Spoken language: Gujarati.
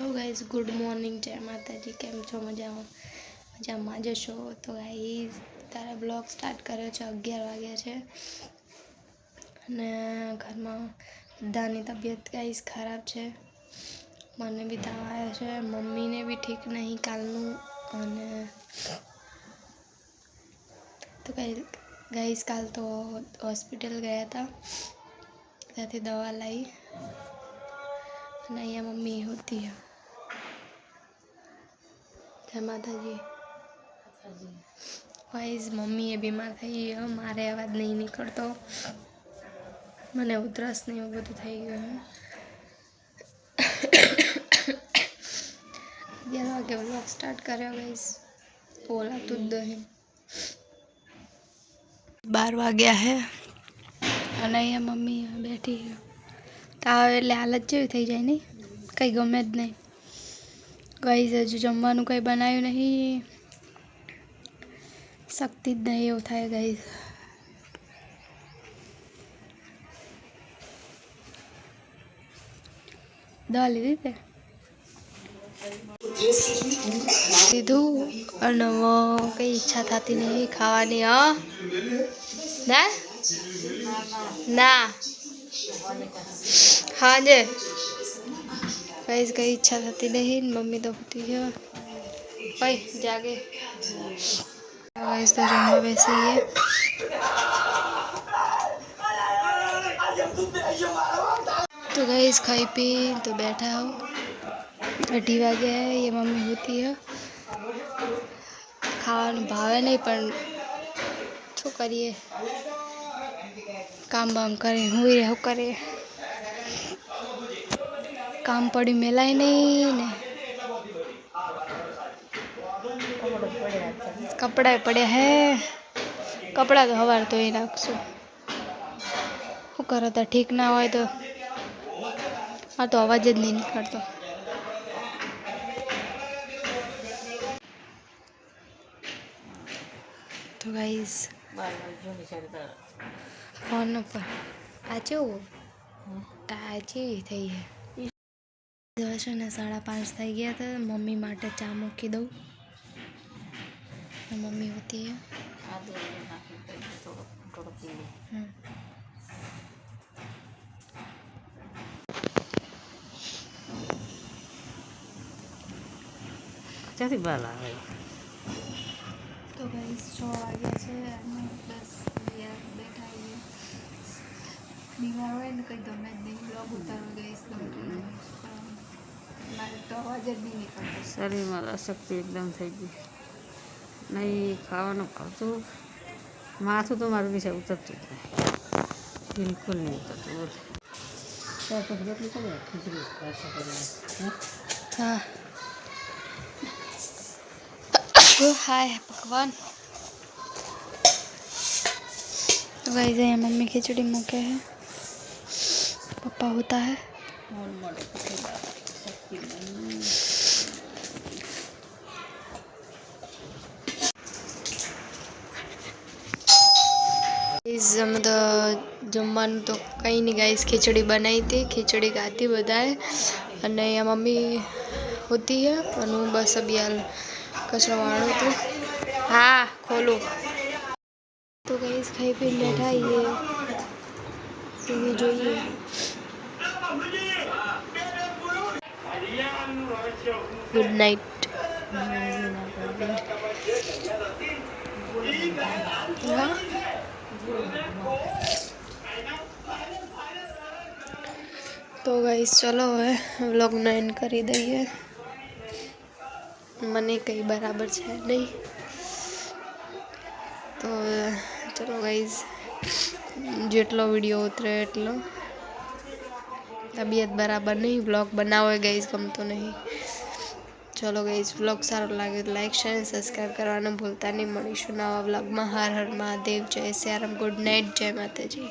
तो गाइस गुड मॉर्निंग, जय माता जी। केम छो? मजाમાં જશો? તો ગાઈસ તારા બ્લોગ સ્ટાર્ટ કર્યો છે 11 વાગ્યા છે અને ઘરમાં બધાની તબિયત ગાઈસ ખરાબ છે। મને બી તાવ આવ્યો છે, મમ્મીને બી ઠીક નહીં કાલનું। અને તો ગાઈસ કાલ તો હોસ્પિટલ ગયા હતા, ત્યાંથી દવા લાવી અને અહીંયા મમ્મી હોતી है। जय माता जी। गाइस मम्मी ये बीमार थी है, मारे अवाज नहीं निकलतो, मने उधरस ने एवुं बधुं थई गयुं है। 11 वागे व्लॉग स्टार्ट कर्यो गाइस, बोलातुं ज नहीं। 12 वाग्या है અને અહીંયા મમ્મી બેઠી છે। તાવ એટલે હાલત જેવી થઈ જાય નહીં, કંઈ ગમે જ નહીં। ગાઈસ હજુ જમવાનું કંઈ બનાવ્યું નહીં, શક્તિ જ નહીં એવું થાય ગાઈસ। દવા લીધી તે લીધું અને કંઈ ઈચ્છા થતી નહીં ખાવાની। હા ના ના हाँ जे गाइस कई इच्छा थी नहीं, मम्मी तो होती है भाई जागे। गाइस तो जमवा वैसे ही है। तो गाइस खाई पी तो बैठा हो, 2:30 वागे है। ये मम्मी होती है, खावा भावे नहीं पर शू करिए, काम बाम करे हुई रहो करे, काम पड़ी मेलाय नहीं ने कपड़ा पड़े है। कपड़ा तो हवार तो ही नाखशु, शू करे तो ठीक ना हो तो आ तो अवाज ज नहीं निकलतो। तो गाइस फोन पर आज ताजी थी है। છે ને 5:30 થઈ ગયા હતા। મમ્મી માટે ચા મૂકી દઉં, મમ્મી હોતી है। ક્યાંથી બાલ આવે? તો ગાઈસ 6 વાગ્યા છે અને બસ બેઠા છીએ। બીમાર હોય ને કંઈ ગમે જ નહીં, બ્લોગ ઉતારો ગાઈસ મારે તો અવાજ જ નહીં નીકળતો। શરીરમાં અશક્તિ એકદમ થઈ ગઈ, નહીં ખાવાનું ભાવતું, માથું તો મારું વિશે ઉતરતું જ નહીં, બિલકુલ નહીં ઉતરતું। બોલ રોટલી કરે ખીચડી हाँ हाय भगवान। तो गाइस ये मम्मी खिचड़ी मूके है, पापा होता है। जमवानुं तो कई नहीं गाइस, खिचड़ी बनाई थी, खिचड़ी खाती बधाए અને અહીંયા મમ્મી होती है और बस अभी हाल कचरो वाळो तो हाँ खोलो। तो गाइस खाई पी बैठा ये टीवी જોઈએ। Good night. हाँ तो गाइस चलो હવે વ્લોગને એન્ડ કરી દઈએ। મને કંઈ બરાબર છે નહીં, તો ચલો ગાઈઝ જેટલો વિડીયો ઉતરે એટલો। તબિયત બરાબર નહીં, વ્લોગ બનાવો ગાઈઝ ગમતો નહીં। ચલો ગાઈઝ વ્લોગ સારો લાગે તો લાઈક શેર સબસ્ક્રાઈબ કરવાનું ભૂલતા નહીં। મળીશું નવા વ્લોગમાં। હર હર મહાદેવ, જય સિયારામ, ગુડ નાઇટ, જય માતાજી।